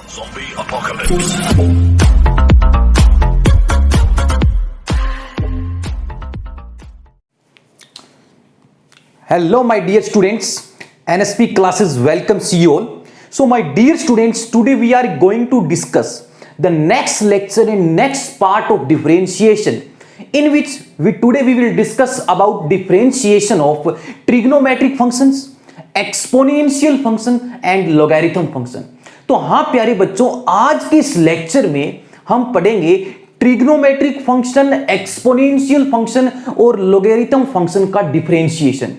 Zombie apocalypse. Hello my dear students, NSP classes welcomes you all. So my dear students, today we are going to discuss the next lecture and next part of differentiation, in which today we will discuss about differentiation of trigonometric functions, exponential function and logarithm function. तो हाँ प्यारे बच्चों, आज के इस lecture में हम पढ़ेंगे ट्रिग्नोमेट्रिक फंक्शन, एक्सपोनेंशियल फंक्शन और लोगरिथम फंक्शन का डिफरेंशिएशन।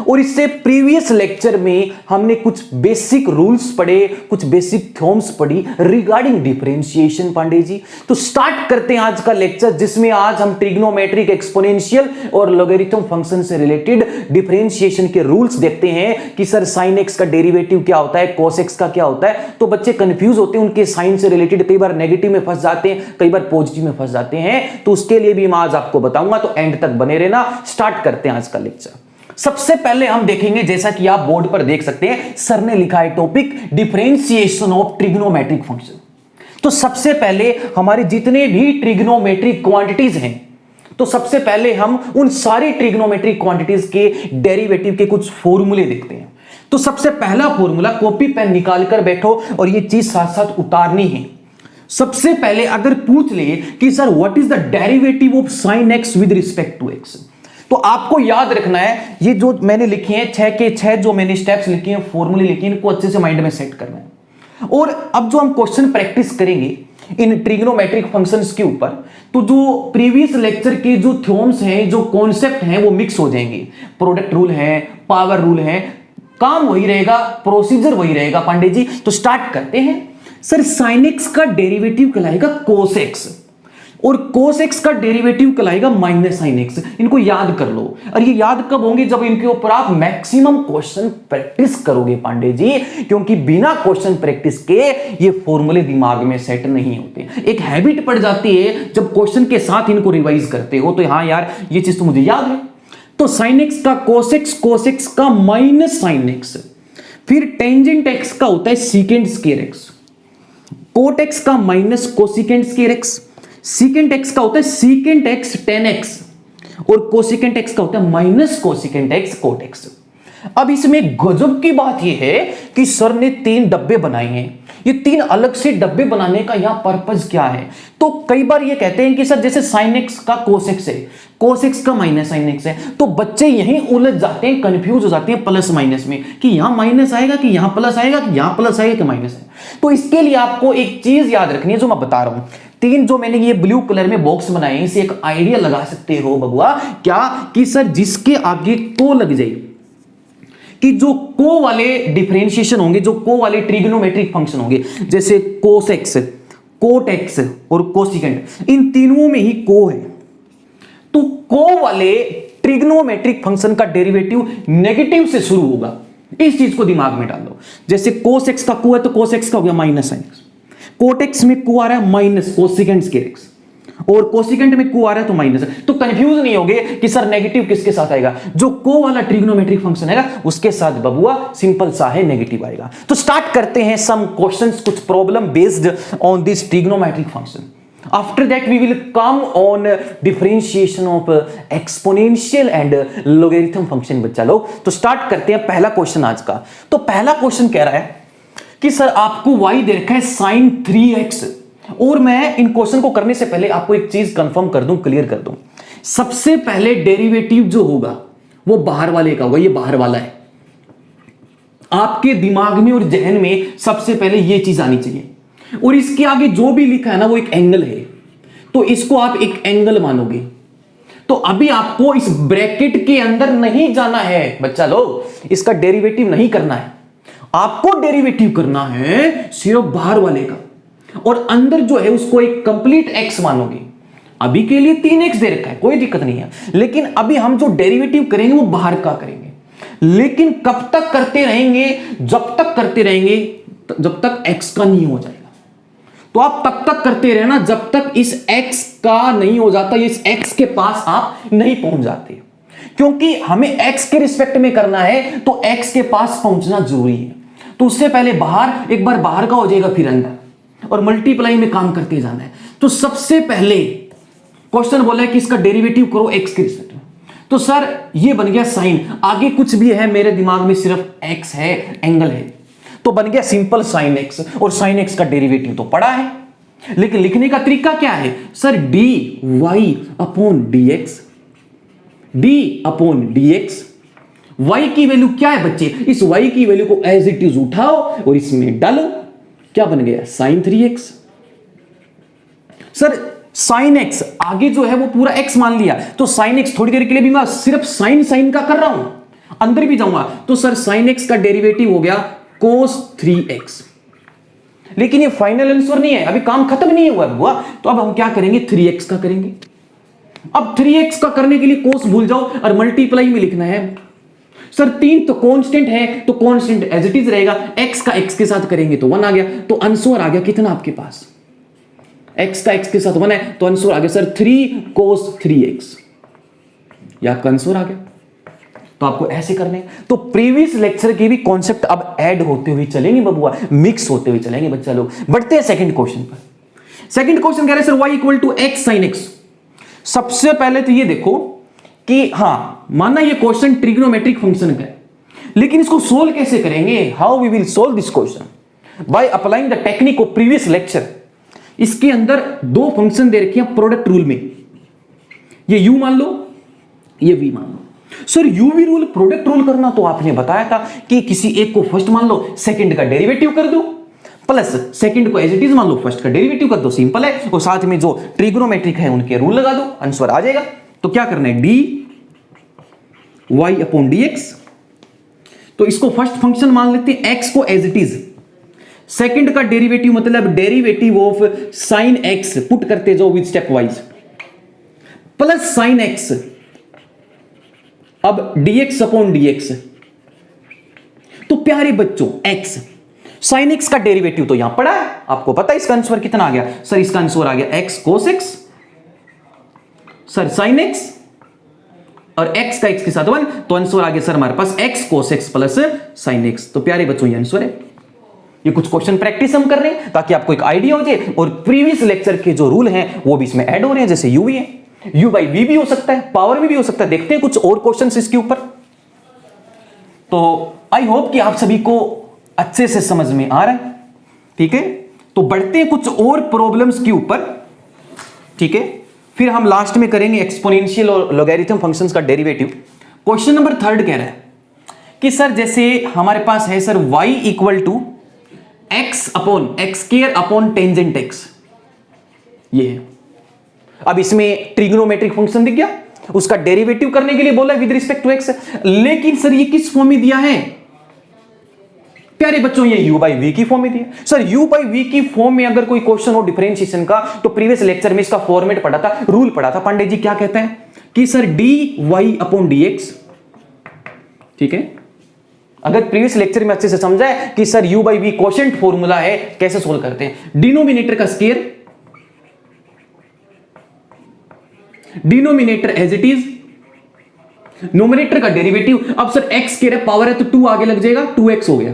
और इससे प्रीवियस लेक्चर में हमने कुछ बेसिक रूल्स पढ़े, कुछ बेसिक थ्योरम्स पढ़ी रिगार्डिंग डिफरेंशिएशन पांडे जी। तो स्टार्ट करते हैं आज का लेक्चर, जिसमें आज हम ट्रिग्नोमेट्रिक, एक्सपोनेंशियल और लोगरिथम फंक्शन से रिलेटेड डिफरेंशिएशन के रूल्स देखते हैं कि सर साइन एक्स का डेरिवेटिव क्या होता है, कॉस एक्स का क्या होता है। तो बच्चे कंफ्यूज होते हैं, उनके साइन से रिलेटेड कई बार नेगेटिव में फंस जाते हैं, कई बार पॉजिटिव में फंस जाते हैं। तो उसके लिए भी मैं आज आपको बताऊंगा, तो एंड तक बने रहना। स्टार्ट करते हैं आज का लेक्चर। सबसे पहले हम देखेंगे, जैसा कि आप बोर्ड पर देख सकते हैं, सर ने लिखा है topic differentiation of trigonometric function. तो सबसे पहले हमारे जितने भी ट्रिग्नोमेट्रिक क्वांटिटीज हैं, तो सबसे पहले हम उन सारी ट्रिग्नोमेट्रिक क्वांटिटीज के डेरिवेटिव के कुछ फॉर्मूले देखते हैं। तो सबसे पहला फॉर्मूला, कॉपी पेन निकाल कर बैठो और ये चीज साथ साथ उतारनी है। सबसे पहले अगर पूछ ले कि sir what is the derivative of sine x with respect to x, तो आपको याद रखना है, ये जो मैंने लिखे हैं 6 के 6 जो मैंने स्टेप्स लिखे हैं, फॉर्मूले लिखे हैं, इनको अच्छे से माइंड में सेट करना है। और अब जो हम क्वेश्चन प्रैक्टिस करेंगे इन ट्रिग्नोमेट्रिक फंक्शंस के ऊपर, तो जो प्रीवियस लेक्चर के जो थ्योरम्स हैं, जो कॉन्सेप्ट हैं, वो मिक्स हो जाएंगे। प्रोडक्ट रूल है, पावर रूल है, काम वही रहेगा, प्रोसीजर वही रहेगा पांडे जी। तो स्टार्ट करते हैं। सर साइन एक्स का डेरिवेटिव कहलाएगा कोस एक्स और कोस एक्स का डेरिवेटिव कहलाएगा माइनस साइन एक्स। इनको याद कर लो। और ये याद कब होंगे? जब इनके ऊपर आप मैक्सिमम क्वेश्चन प्रैक्टिस करोगे पांडे जी, क्योंकि बिना क्वेश्चन प्रैक्टिस के ये फॉर्मूले दिमाग में सेट नहीं होते। एक हैबिट पड़ जाती है, जब क्वेश्चन के साथ इनको रिवाइज करते हो तो हाँ यार ये चीज तो मुझे याद है। तो साइन एक्स का कोस एक्स का माइनस साइन एक्स, फिर टेंजेंट एक्स का होता है secant square x, cot x का minus cosecant square x, secant x का होता है सीकेंट एक्स टेन एक्स और कोसिकेंट एक्स का होता है minus cosecant x cot x. अब इसमें गजब की बात यह है कि सर ने 3 डब्बे बनाए हैं। ये 3 अलग से डब्बे बनाने का यहां पर्पस क्या है? तो कई बार ये कहते हैं कि सर जैसे साइन एक्स का कोस एक्स है, कोस एक्स का माइनस साइन एक्स है, तो बच्चे यहीं उलझ जाते हैं, कंफ्यूज हो जाते हैं प्लस माइनस में, कि यहां माइनस आएगा कि यहां प्लस आएगा, कि यहां प्लस आएगा कि माइनस आएगा। तो इसके लिए आपको एक चीज याद रखनी है जो मैं बता रहा हूं। 3 जो मैंने ये ब्लू कलर में बॉक्स बनाए हैं, इसे एक आइडिया लगा सकते हो बबुआ, क्या कि सर जिसके आगे को लग जाए, कि जो को वाले डिफरेंशिएशन होंगे, जो को वाले ट्रिग्नोमेट्रिक फंक्शन होंगे, जैसे कोस एक्स, कोट एक्स और कोसिकेंट, इन तीनों में ही को है, तो को वाले ट्रिग्नोमेट्रिक फंक्शन का डेरिवेटिव नेगेटिव से शुरू होगा। इस चीज को दिमाग में डाल दो। जैसे कोस एक्स का को है तो कोस एक्स का हो गया minus sine x, cot x में को आ रहा है माइनस कोसिकेंट स्क्वायर एक्स, और कोसिकेंट में को आ रहा है तो माइनस है। तो कंफ्यूज नहीं होगे कि सर नेगेटिव किसके साथ आएगा? जो को वाला ट्रिग्नोमेट्रिक फंक्शन है उसके साथ बबुआ सिंपल सा है, नेगेटिव आएगा। तो स्टार्ट करते हैं सम क्वेश्चंस, कुछ problem based on this trigonometric function. After that we will come on differentiation of exponential and logarithm function बच्चा लोग। तो स्टार्ट करते हैं पहला क्वेश्चन आज का। तो पहला क्वेश्चन कह रहा है कि सर आपको y दे रखा है sin 3x, और मैं इन क्वेश्चन को करने से पहले आपको एक चीज कंफर्म कर दूं, क्लियर कर दूं। सबसे पहले डेरिवेटिव जो होगा वो बाहर वाले का होगा, ये बाहर वाला है। आपके दिमाग में और जहन में सबसे पहले ये चीज आनी चाहिए। और इसके आगे जो भी लिखा है ना वो एक एंगल है, तो इसको आप एक एंगल मानोगे। तो अभी आपको इस ब्रैकेट के अंदर नहीं जाना है बच्चा लोग, इसका डेरिवेटिव नहीं करना है। आपको डेरिवेटिव करना है सिर्फ बाहर वाले का, और अंदर जो है उसको एक कंप्लीट एक्स मानोगे। अभी के लिए 3x दे रखा है, कोई दिक्कत नहीं है, लेकिन अभी हम जो डेरिवेटिव करेंगे वो बाहर का करेंगे। लेकिन कब तक करते रहेंगे? जब तक करते रहेंगे जब तक x का नहीं हो जाएगा। तो आप तब तक करते रहना जब तक इस x का नहीं हो जाता, इस x के पास आप नहीं पहुंच जाते, क्योंकि हमें x के रिस्पेक्ट में करना है, तो x के पास पहुंचना जरूरी है। तो उससे पहले बाहर, एक बार बाहर का हो जाएगा फिर अंदर। और मल्टीप्लाई में काम करते जाना है। तो सबसे पहले क्वेश्चन बोला है कि इसका डेरिवेटिव करो एक्स के रिस्पेक्ट में। तो सर ये बन गया साइन, आगे कुछ भी है मेरे दिमाग में सिर्फ एक्स है, एंगल है, तो बन गया सिंपल साइन एक्स। और साइन एक्स का डेरिवेटिव तो पड़ा है, लेकिन लिखने का तरीका क्या है sir, d y upon d x, d upon d x. Y की वैल्यू क्या है बच्चे, इस वाई की वैल्यू को एज इट इज उठाओ और इसमें डालो, क्या बन गया sign 3x। Sir sine x आगे जो है वो पूरा x मान लिया, तो साइन एक्स थोड़ी देर के लिए भी मैं सिर्फ साइन साइन का कर रहा हूं, अंदर भी जाऊंगा तो सर साइन एक्स का डेरिवेटिव हो गया cos 3x। लेकिन ये फाइनल आंसर नहीं है, अभी काम खत्म नहीं हुआ, तो अब हम क्या करेंगे 3x का करेंगे। अब 3x का करने के लिए cos भूल जाओ और मल्टीप्लाई में लिखना है। सर 3 तो कांस्टेंट है, तो कांस्टेंट एज इट इज रहेगा, x का x के साथ करेंगे तो 1 आ गया, तो आंसर आ गया कितना आपके पास, x का x के साथ 1 है तो आंसर आ गया सर 3 cos 3x, या आपका आंसर आ गया। तो आपको ऐसे करने, तो प्रीवियस लेक्चर के भी कॉन्सेप्ट अब ऐड होते हुए चलेंगे बबुआ, मिक्स होते हुए चलेंगे बच्चा लोग। बढ़ते हैं सेकंड क्वेश्चन पर। सेकंड क्वेश्चन कह रहे हैं sir y equal to x sin x। सबसे पहले तो ये देखो कि हाँ माना ये क्वेश्चन ट्रिग्नोमेट्रिक फंक्शन का है, लेकिन इसको सोल्व कैसे करेंगे, how we will solve this question, by applying the technique of previous lecture. इसके अंदर दो फंक्शन दे रखे हैं प्रोडक्ट रूल में, ये u मान लो, ये v मान लो। Sir uv rule product rule करना तो आपने बताया था कि किसी एक को फर्स्ट मान लो, सेकंड का डेरिवेटिव कर दो, प्लस सेकंड को एज इट इज मान लो, फर्स्ट का डेरिवेटिव कर दो, सिंपल है, और साथ में जो ट्रिग्नोमेट्रिक है उनके रूल लगा दो, आंसर आ जाएगा। तो क्या करना है, d y upon d x. तो इसको फर्स्ट फंक्शन मान लेते हैं, एक्स को एज इट इज, सेकंड का डेरिवेटिव मतलब derivative of sine x put करते जाओ with step wise, plus sine x, अब dx अपॉन dx। तो प्यारे बच्चों x साइन x का डेरिवेटिव तो यहां पड़ा है, आपको पता है इसका आंसर कितना आ गया, सर इसका आंसर आ गया x cos x, sir sine x और x का x के साथ 1, तो आंसर आ गया सर हमारे पास x cos x plus sign x। तो प्यारे बच्चों ये आंसर है। ये कुछ क्वेश्चन प्रैक्टिस हम कर रहे हैं ताकि आपको एक आइडिया हो जाए, और प्रीवियस लेक्चर के जो रूल हैं वो भी इसमें ऐड हो रहे हैं, जैसे u भी है, u बाई v भी हो सकता है, पावर भी हो सकता है। देखते हैं कुछ और क्वेश्चंस इसके ऊपर। तो आई होप कि आप सभी को अच्छे से समझ में आ रहा है, ठीक है। तो बढ़ते हैं कुछ और प्रॉब्लम्स के ऊपर, ठीक है, फिर हम लास्ट में करेंगे एक्सपोनेंशियल और लॉगरिथम फंक्शंस का डेरिवेटिव। क्वेश्चन नंबर 3 कह रहा है कि सर जैसे हमारे पास है sir y equal to x upon x square upon tangent x, ये है। अब इसमें ट्रिग्नोमेट्रिक फंक्शन दिख गया, उसका डेरिवेटिव करने के लिए बोला है विद रिस्पेक्ट टू x, लेकिन सर ये किस फॉर्म में दिया है प्यारे बच्चों, ये u बाई वी की फॉर्म में दिया। सर u बाई वी की फॉर्म में अगर कोई क्वेश्चन हो डिफरेंशिएशन का, तो प्रीवियस लेक्चर में इसका फॉर्मेट पढ़ा था, रूल पढ़ा था, पांडे जी क्या कहते हैं कि sir d y upon d x, ठीक है। अगर प्रीवियस लेक्चर में अच्छे से समझा है कि sir u by v quotient formula है, कैसे सोल्व करते हैं, डिनोमिनेटर का square, denominator as it is, numerator का डेरिवेटिव। अब सर x के पावर है तो 2 आगे लग जाएगा, 2x हो गया,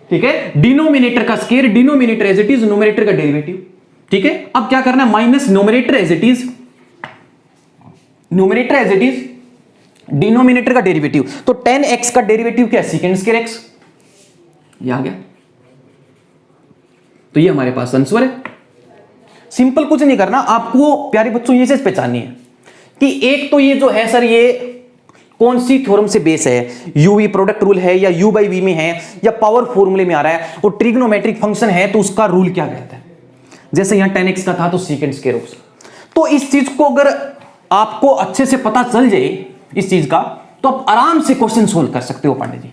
ठीक है। डिनोमिनेटर का square, denominator as it is, numerator का डेरिवेटिव, ठीक है। अब क्या करना है, minus numerator as it is, numerator as it is, denominator का डेरिवेटिव। तो 10x का डेरिवेटिव क्या है, सेकंड स्क्वायर x, ये आ गया। तो ये हमारे पास आंसर है। सिंपल कुछ नहीं करना आपको प्यारे बच्चों, ये चीज पहचाननी है कि एक तो ये जो है सर ये कौन सी थ्योरम से बेस है, यूवी प्रोडक्ट रूल है या u बाई वी में है या पावर फॉर्मूले में आ रहा है, और ट्रिग्नोमेट्रिक फंक्शन है तो उसका रूल क्या कहता है। जैसे यहां 10x का था तो सेकंड स्क्वायर x। तो इस चीज को अगर आपको अच्छे से पता चल जाए इस चीज का, तो आप आराम से क्वेश्चन सोल्व कर सकते हो पांडे जी।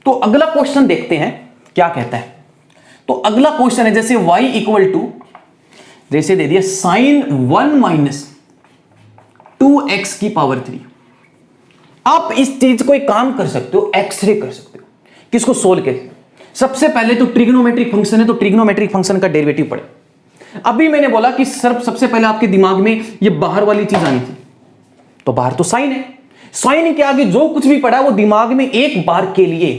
तो अगला क्वेश्चन देखते हैं क्या कहता है। तो अगला क्वेश्चन है जैसे y इक्वल टू, जैसे दे दिया साइन 1 माइनस 2x की पावर 3। आप इस चीज को एक काम कर सकते हो, एक्सरे कर सकते हो। किसको सोल्व कैसे, सबसे पहले तो ट्रिग्नोमेट्रिक फंक्शन है तो ट्रिग्नोमेट्रिक फंक्शन का डेरिवेटिव पढ़े। अभी मैंने बोला कि सर सबसे पहले आपके दिमाग में ये बाहर वाली चीज आनी थी, तो बाहर तो साइन है, साइन के आगे जो कुछ भी पड़ा वो दिमाग में एक बार के लिए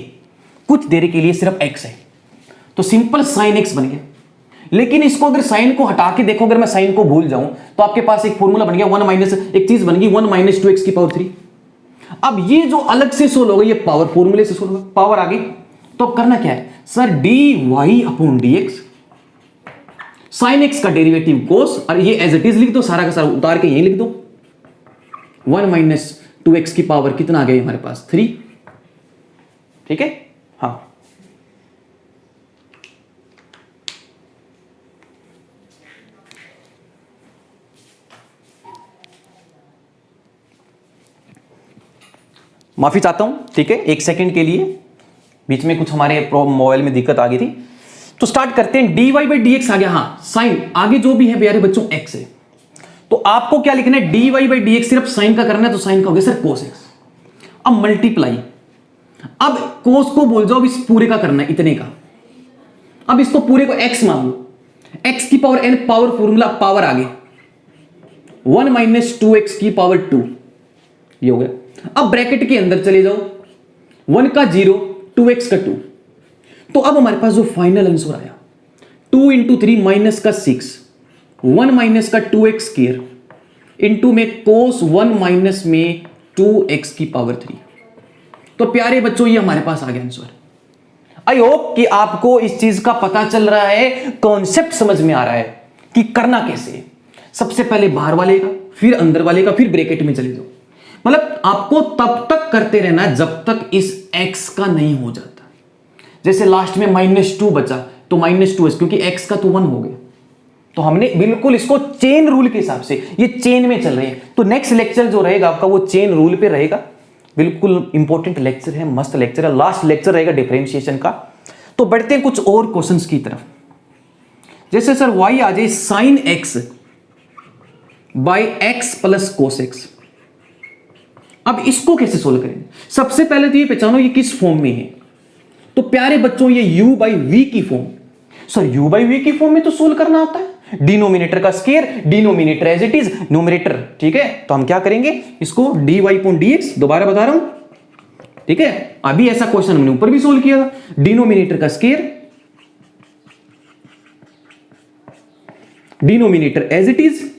कुछ देर के लिए सिर्फ x है। तो सिंपल साइन एक्स बन गया। लेकिन इसको अगर साइन को हटा के देखो, अगर मैं साइन को भूल जाऊं तो आपके पास एक फॉर्मूला बन गया 1 माइनस, एक चीज बन गई 1 माइनस 2x की पावर 3। अब ये जो अलग से सोल्व होगा, ये पावर फॉर्मूले से सोल्व होगा, पावर आ गई। तो अब करना क्या है sir, dy upon dx, sign x का डेरिवेटिव कोस, और ये एज इट इज लिख दो, सारा का सारा उतार के यही लिख दो। 1 माइनस 2x की पावर कितना आ गया हमारे पास 3। ठीक है, हाँ माफी चाहता हूं, ठीक है, एक सेकंड के लिए बीच में कुछ हमारे मोबाइल में दिक्कत आ गई थी। तो स्टार्ट करते हैं, dy बाई डी एक्स आ गया, हाँ साइन आगे जो भी है प्यारे बच्चों x है, तो आपको क्या लिखना है, dy बाई डी एक्स सिर्फ साइन का करना है, तो साइन का हो गया सर cos x। अब मल्टीप्लाई, अब cos को बोल जाओ, अब इस पूरे का करना है, इतने का। अब इसको पूरे को x मान लो, x की power n, power formula power आगे 1 माइनस 2x की पावर 2, ये हो गया। अब ब्रैकेट के अंदर चले जाओ, 1 का 0, 2x का 2, तो अब हमारे पास जो फाइनल आंसर आया 2 इंटू 3 माइनस का 6, 1 माइनस का 2x स्क्वायर इंटू में कोस 1 माइनस में 2x की पावर 3। तो प्यारे बच्चों ये हमारे पास आ गया आंसर। आई होप कि आपको इस चीज का पता चल रहा है, कॉन्सेप्ट समझ में आ रहा है कि करना कैसे है। सबसे पहले बाहर वाले का, फिर अंदर वाले का, फिर ब्रैकेट में चले जाओ। मतलब आपको तब तक करते रहना जब तक इस x का नहीं हो जाता। जैसे लास्ट में -2 बचा, तो -2 क्योंकि x का तो 1 हो गया, तो हमने बिल्कुल इसको चेन रूल के हिसाब से, ये चेन में चल रहे हैं। तो नेक्स्ट लेक्चर जो रहेगा आपका वो चेन रूल पे रहेगा। बिल्कुल इंपॉर्टेंट लेक्चर है, मस्त लेक्चर है, लास्ट लेक्चर रहेगा डिफरेंशिएशन का। तो बढ़ते हैं कुछ और क्वेश्चंस की तरफ। जैसे सर y आ जाए sine x by x plus cos x। अब इसको कैसे सोल्व करेंगे, सबसे पहले तो ये पहचानो ये किस फॉर्म में है। तो प्यारे बच्चों ये u बाई वी की form. Sir u by v की फॉर्म में तो सोल्व करना होता है, डिनोमिनेटर का square, denominator as it is, numerator, ठीक है। तो हम क्या करेंगे, इसको dy अपॉन dx, दोबारा बता रहा हूं, ठीक है। अभी ऐसा क्वेश्चन हमने ऊपर भी सोल्व किया था, डिनोमिनेटर का square, denominator as it is,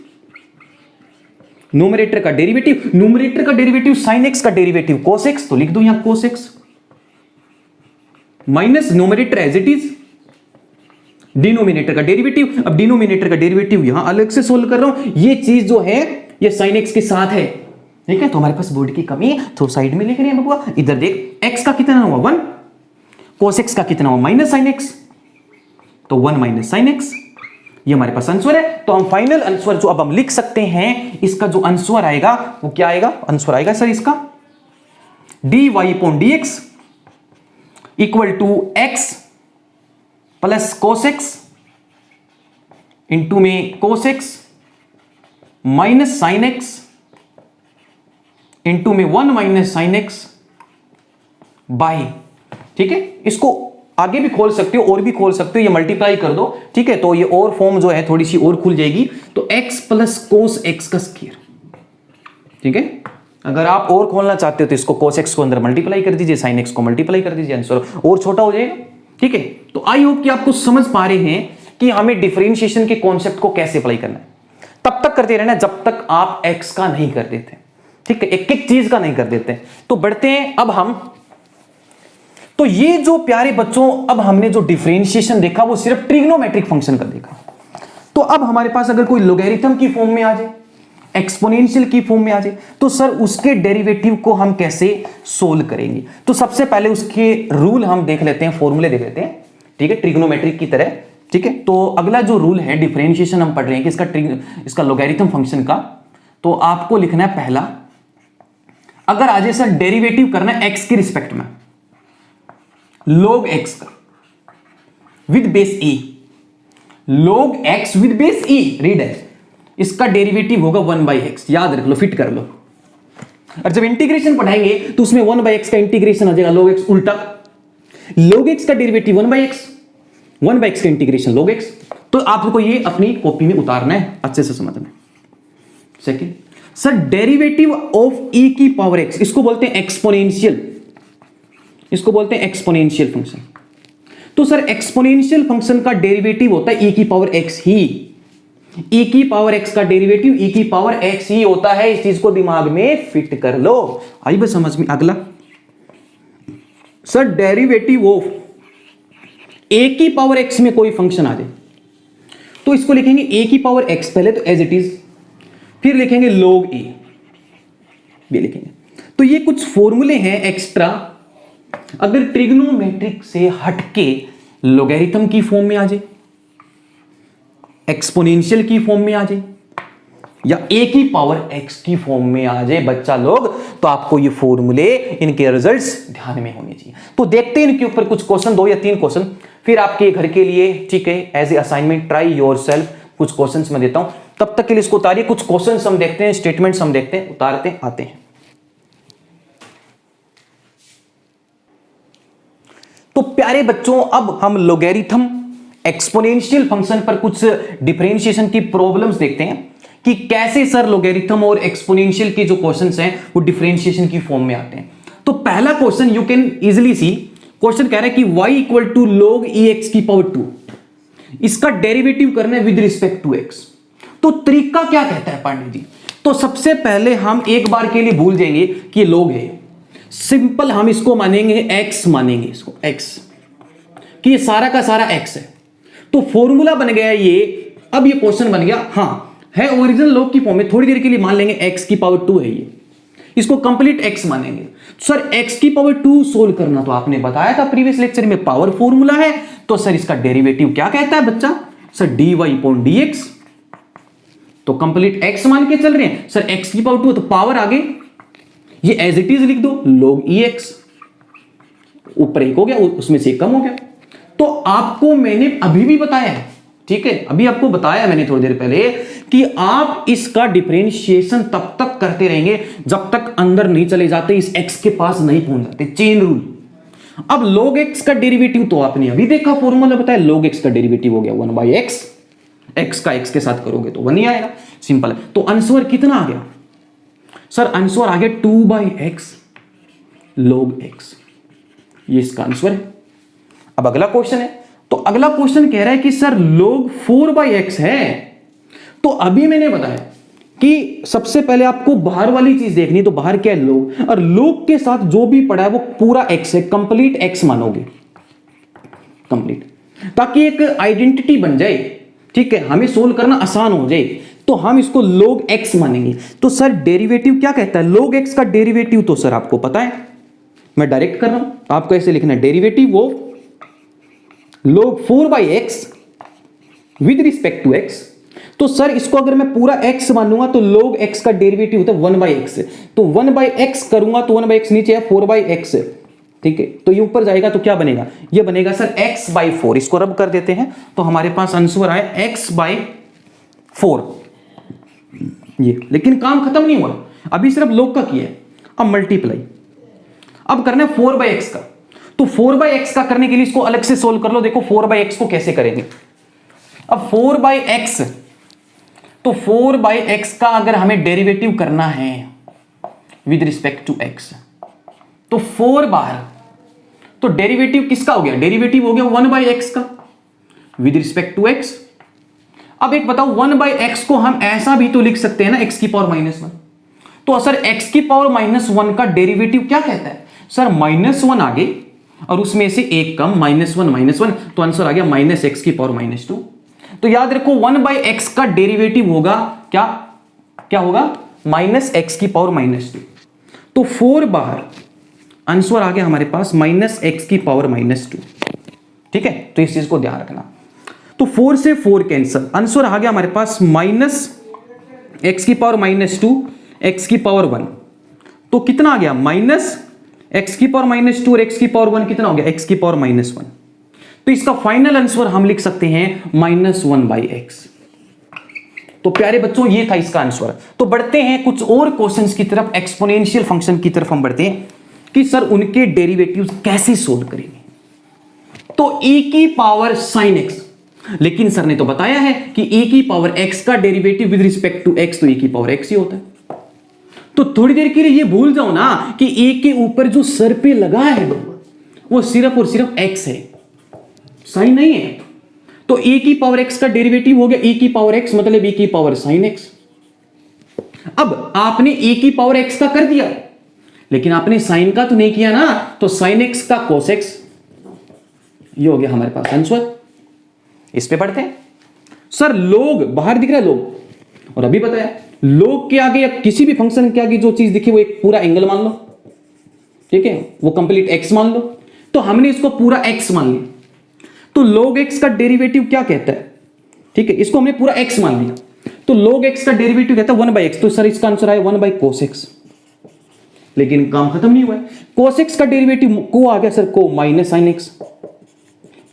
numerator का डेरिवेटिव, न्यूमरेटर का डेरिवेटिव साइन एक्स का डेरिवेटिव कोस एक्स, तो लिख दो यहां cos x, minus numerator as it is, denominator का डेरिवेटिव। अब डिनोमिनेटर का डेरिवेटिव यहां अलग से सोल्व कर रहा हूं, ये चीज जो है ये साइन एक्स के साथ है, ठीक है। तो हमारे पास बोर्ड की कमी है, तो साइड में लिख रहे हैं बबुआ। इधर देख, एक्स का कितना हुआ 1, कोस एक्स का कितना हुआ माइनस साइन एक्स, तो 1 माइनस साइन एक्स, ये हमारे पास आंसर है। तो हम फाइनल आंसर जो अब हम लिख सकते हैं, इसका जो आंसर आएगा वो क्या आएगा, आंसर आएगा सर इसका dy upon dx equal to x plus cos x into में cos x minus sine x into में 1 माइनस साइन एक्स बाई, ठीक है। इसको आगे भी खोल सकते हो और भी खोल सकते हो, ये मल्टीप्लाई कर दो, ठीक है। तो ये और फॉर्म जो है थोड़ी सी और खुल जाएगी, तो x प्लस कोस एक्स का स्क्वायर, ठीक है। अगर आप और खोलना चाहते हो तो इसको कोस एक्स को अंदर मल्टीप्लाई कर दीजिए, साइन एक्स को मल्टीप्लाई कर दीजिए, आंसर और छोटा हो जाएगा, ठीक है। तो आई होप कि आपको समझ पा रहे हैं कि हमें डिफरेंशिएशन के कॉन्सेप्ट को कैसे अप्लाई करना है। तब तक करते रहना जब तक आप x का नहीं कर देते, ठीक है, एक एक चीज का नहीं कर देते। तो बढ़ते हैं अब हम, तो ये जो प्यारे बच्चों अब हमने जो डिफरेंशिएशन देखा वो सिर्फ ट्रिग्नोमेट्रिक फंक्शन का देखा। तो अब हमारे पास अगर कोई लोगैरिथम की फॉर्म में आ जाए, एक्सपोनेंशियल की फॉर्म में आ जाए, तो सर उसके डेरिवेटिव को हम कैसे सोल्व करेंगे। तो सबसे पहले उसके रूल हम देख लेते हैं, फॉर्मूले देख लेते हैं, ठीक है, ट्रिग्नोमेट्रिक की तरह, ठीक है। तो अगला जो रूल है डिफरेंशिएशन हम पढ़ रहे हैं कि इसका लोगैरिथम फंक्शन का, तो आपको लिखना है पहला, अगर आ जाए सर डेरिवेटिव करना है एक्स के रिस्पेक्ट में, log x का with base e, log x with base e, read है, इसका डेरिवेटिव होगा 1/x, याद रख लो, फिट कर लो। और जब इंटीग्रेशन पढ़ाएंगे तो उसमें 1/x का इंटीग्रेशन आ जाएगा log x उल्टा, log x का डेरिवेटिव 1/x, 1/x का इंटीग्रेशन log x। तो आपको ये अपनी कॉपी में उतारना है, अच्छे से समझना है। Second sir derivative of e की पावर x, इसको बोलते हैं एक्सपोनेंशियल, इसको बोलते हैं एक्सपोनेंशियल फंक्शन। तो सर एक्सपोनेंशियल फंक्शन का डेरिवेटिव होता है e की पावर x ही, e की पावर x का डेरिवेटिव e की पावर x ही होता है। इस चीज को दिमाग में फिट कर लो। आई बस समझ में। अगला सर डेरिवेटिव ऑफ a की पावर x में कोई फंक्शन आ जाए तो इसको लिखेंगे a की पावर x पहले तो एज इट इज, फिर लिखेंगे log a, ये लिखेंगे। तो ये कुछ फॉर्मूले हैं एक्स्ट्रा, अगर ट्रिग्नोमेट्रिक से हटके लोगैरिथम की फॉर्म में आ जाए, एक्सपोनेंशियल की फॉर्म में आ जाए, या a की पावर x की फॉर्म में आ जाए बच्चा लोग, तो आपको ये फॉर्मूले, इनके रिजल्ट्स ध्यान में होने चाहिए। तो देखते हैं इनके ऊपर कुछ क्वेश्चन, 2 या 3 क्वेश्चन, फिर आपके घर के लिए, ठीक है, as a assignment try yourself. कुछ क्वेश्चंस मैं देता हूं, तब तक के लिए इसको उतारिए। कुछ क्वेश्चंस हम देखते हैं, स्टेटमेंट्स हम देखते हैं, उतारते हैं, आते हैं। तो प्यारे बच्चों, अब हम लोगैरिथम एक्सपोनेंशियल फंक्शन पर कुछ डिफरेंशिएशन की प्रॉब्लम्स देखते हैं कि कैसे सर लोगैरिथम और एक्सपोनेंशियल के जो क्वेश्चंस हैं वो डिफरेंशिएशन की फॉर्म में आते हैं। तो पहला question you can easily see, question कह रहा है कि y equal to log ex की पावर 2, इसका डेरिवेटिव करना है विद रिस्पेक्ट टू x। तो तरीका क्या कहता है पांडे जी? तो सबसे पहले हम एक बार के लिए भूल जाएंगे कि ये log है, सिंपल हम इसको मानेंगे x, मानेंगे इसको x, कि ये सारा का सारा x है। तो फॉर्मूला बन गया ये। अब ये क्वेश्चन बन गया, हाँ है ओरिजिनल log की फॉर्म में, थोड़ी देर के लिए मान लेंगे x की पावर 2 है ये, इसको कंप्लीट x मानेंगे। सर x की पावर 2 सोल्व करना तो आपने बताया था प्रीवियस लेक्चर में, पावर फॉर्मूला है। तो सर इसका डेरिवेटिव क्या कहता है बच्चा? सर dy अपॉन dx, तो कंप्लीट x मान के चल रहे हैं। सर x की पावर 2 तो पावर आगे, ये एज इट इज लिख दो, log ex, ऊपर 1 हो गया, उसमें से 1 कम हो गया। तो आपको मैंने अभी भी बताया है, ठीक है, अभी आपको बताया मैंने थोड़ी देर पहले कि आप इसका डिफरेंशिएशन तब तक करते रहेंगे जब तक अंदर नहीं चले जाते, इस x के पास नहीं पहुंच जाते, चेन रूल। अब log x का डेरिवेटिव तो आपने अभी देखा, फॉर्मूला बताया, log x का डेरिवेटिव हो गया 1/x, x का x के साथ करोगे तो 1 ही आएगा, सिंपल है। तो आंसर कितना आ गया? सर आंसर आ गया 2/x log x, ये इसका आंसर है। अब अगला क्वेश्चन है, तो अगला क्वेश्चन कह रहा है कि सर log 4/x है। तो अभी मैंने बताया कि सबसे पहले आपको बाहर वाली चीज देखनी, तो बाहर क्या है log, और log के साथ जो भी पड़ा है वो पूरा x है, कंप्लीट x मानोगे, कंप्लीट, ताकि एक आइडेंटिटी बन जाए, ठीक है, हमें सोल्व करना आसान हो जाए। तो हम इसको log x मानेंगे। तो सर डेरिवेटिव क्या कहता है? log x का डेरिवेटिव तो सर आपको पता है, मैं डायरेक्ट कर रहा हूं, आपको ऐसे लिखना है, derivative of log 4/x with respect to x। तो सर इसको अगर मैं पूरा x मानूंगा तो log x का डेरिवेटिव होता है 1/x, तो 1/x करूंगा तो 1/x नीचे है 4/x, ठीक है, तो ये ऊपर जाएगा तो क्या बनेगा? ये बनेगा सर x/4, इसको रब कर देते हैं तो हमारे पास आंसर आया x/4 ये। लेकिन काम खत्म नहीं हुआ, अभी सिर्फ log का किया है, अब मल्टीप्लाई, अब करना है 4/x का। तो 4/x का करने के लिए इसको अलग से सोल्व कर लो। देखो 4/x को कैसे करेंगे। अब 4/x, तो 4/x का अगर हमें डेरिवेटिव करना है विद रिस्पेक्ट टू x, तो 4 बार, तो डेरिवेटिव किसका हो गया? डेरिवेटिव हो गया 1/x का विद रिस्पेक्ट टू x। अब एक बताओ, 1/x को हम ऐसा भी तो लिख सकते हैं ना, x की पावर -1। तो सर x की पावर -1 का डेरिवेटिव क्या कहता है? सर -1 आगे और उसमें से 1 कम, -1, तो आंसर आ गया -x की पावर -2। तो याद रखो 1/x का डेरिवेटिव होगा क्या? क्या होगा? -x की पावर -2। तो 4 बार आंसर आ गया हमारे पास -x की पावर -2, ठीक है, तो इस चीज को ध्यान रखना। तो 4 से 4 कैंसिल, आंसर आ गया हमारे पास -x की पावर -2, x की पावर 1, तो कितना आ गया? -x की पावर -2 और x की पावर 1 कितना हो गया? x की पावर -1। तो इसका फाइनल आंसर हम लिख सकते हैं -1/x। तो प्यारे बच्चों ये था इसका आंसर। तो बढ़ते हैं कुछ और क्वेश्चंस की तरफ, एक्सपोनेंशियल फंक्शन की तरफ हम बढ़ते हैं कि सर उनके डेरिवेटिव्स कैसे सोल्व करेंगे। तो e की पावर sin x, लेकिन सर ने तो बताया है कि e की पावर x का derivative with respect to x, तो e की पावर x ही होता है। तो थोड़ी देर के लिए ये भूल जाओ ना कि a के ऊपर जो सर पे लगा है वो सिर्फ और सिर्फ x है, साइन नहीं है, तो e की पावर x का डेरिवेटिव हो गया e की पावर x मतलब e की पावर साइन x। अब आपने e की पावर x का कर दिया, लेकिन आपने साइन का तो नहीं किया ना, तो साइन x का cos x, ये हो गया हमारे पास आंसर। इस पे पढ़ते हैं सर लोग, बाहर दिख रहा है लोग, और अभी बताया लोग के आगे या किसी भी फंक्शन के आगे जो चीज दिखी वो एक पूरा एंगल मान लो, ठीक है, वो कंप्लीट x मान लो। तो हमने इसको पूरा x मान लिया, तो log x का डेरिवेटिव क्या कहता है, ठीक है, इसको हमने पूरा x मान लिया, तो log x का डेरिवेटिव कहता है 1/x, तो सर इसका आंसर आया 1/cos x। लेकिन काम खत्म नहीं हुआ है, cos x का डेरिवेटिव को आ गया सर को माइनस साइन x,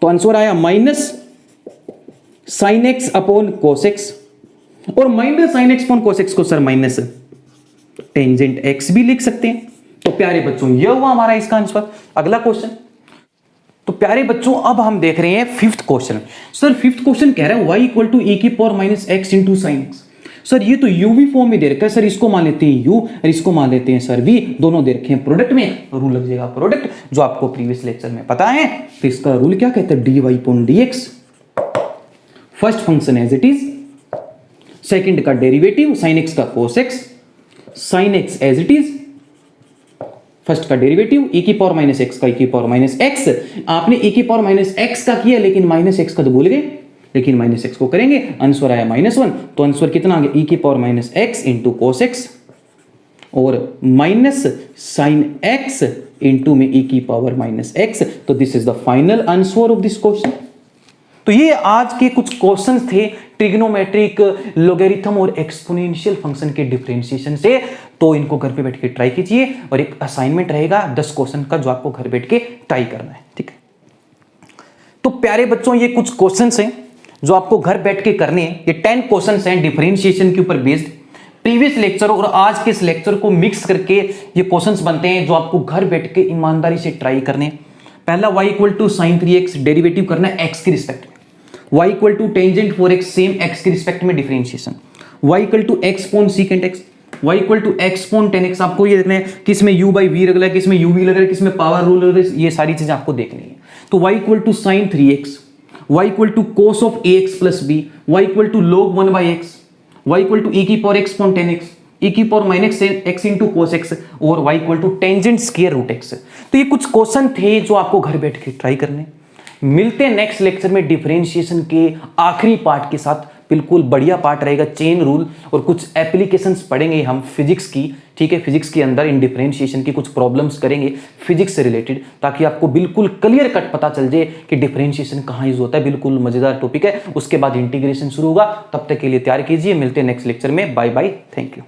तो आंसर आया minus sine x upon cos x, और minus sine x upon cos x को सर माइनस टेंजेंट x भी लिख सकते हैं। तो प्यारे बच्चों ये हुआ हमारा इसका आंसर। अगला क्वेश्चन, तो प्यारे बच्चों अब हम देख रहे हैं fifth question. Sir fifth question कह रहा है y इक्वल टू e की power minus x into sine x। Sir ये तो uv फॉर्म में दे रखा है, सर इसको मान लेते हैं u और इसको मान लेते हैं सर v, दोनों दे रखे हैं प्रोडक्ट में, तो रूल लग जाएगा प्रोडक्ट, जो आपको प्रीवियस लेक्चर में पता है। तो इसका रूल क्या कहता है, dy upon dx, first function as it is, second का डेरिवेटिव साइन x का cos x, sine x as it is, first का डेरिवेटिव e की पावर माइनस x का e की पावर माइनस x। आपने e की पावर माइनस x का किया लेकिन माइनस x का तो भूल गए, लेकिन माइनस x को करेंगे, आंसर आया -1, तो आंसर कितना आ गया e की power minus x into cos x और माइनस साइन x इंटू में e की पावर माइनस x। तो this is the final answer of this question. तो ये आज के कुछ क्वेश्चंस थे ट्रिग्नोमेट्रिक, लोगेरिथम और एक्सपोनेंशियल फंक्शन के डिफरेंशिएशन से। तो इनको घर पे बैठ के ट्राई कीजिए, और एक असाइनमेंट रहेगा 10 क्वेश्चन का जो आपको घर बैठ के ट्राई करना है, ठीक है। तो प्यारे बच्चों ये कुछ क्वेश्चंस हैं जो आपको घर बैठ के करने हैं। ये 10 क्वेश्चंस हैं डिफरेंशिएशन के ऊपर बेस्ड, प्रीवियस लेक्चर और आज के इस लेक्चर को मिक्स करके ये क्वेश्चंस बनते हैं जो आपको घर बैठ के ईमानदारी से ट्राई करने हैं। पहला y equal to sine 3x derivative करना है x की रिस्पेक्ट में, y equal to tangent 4x same x की रिस्पेक्ट में differentiation, y equal to x upon secant x, y equal to x upon 10x। आपको ये देखना है किसमें u बाई वी लग रहा है, किसमें u v लग रहा है, किसमें पावर रूल लग रहा है, ये सारी चीजें आपको देखनी है। तो y equal to sine 3x, y equal to cos of ax plus b, y equal to log 1/x, y equal to e की power x upon 10x, e की power minus x into cos x, और y equal to tangent square root x। तो ये कुछ question थे जो आपको घर बैठ के ट्राई करने। मिलते हैं नेक्स्ट लेक्चर में डिफरेंशिएशन के आखिरी पार्ट के साथ, बिल्कुल बढ़िया पार्ट रहेगा, चेन रूल और कुछ एप्लीकेशंस पढ़ेंगे हम फिजिक्स की, ठीक है। फिजिक्स के अंदर इन डिफरेंशिएशन की कुछ प्रॉब्लम्स करेंगे फिजिक्स से रिलेटेड, ताकि आपको बिल्कुल क्लियर कट पता चल जाए कि डिफरेंशिएशन कहाँ यूज होता है। बिल्कुल मजेदार टॉपिक है। उसके बाद इंटीग्रेशन शुरू होगा, तब तक के लिए तैयार कीजिए। मिलते हैं नेक्स्ट लेक्चर में, बाय बाय, थैंक यू।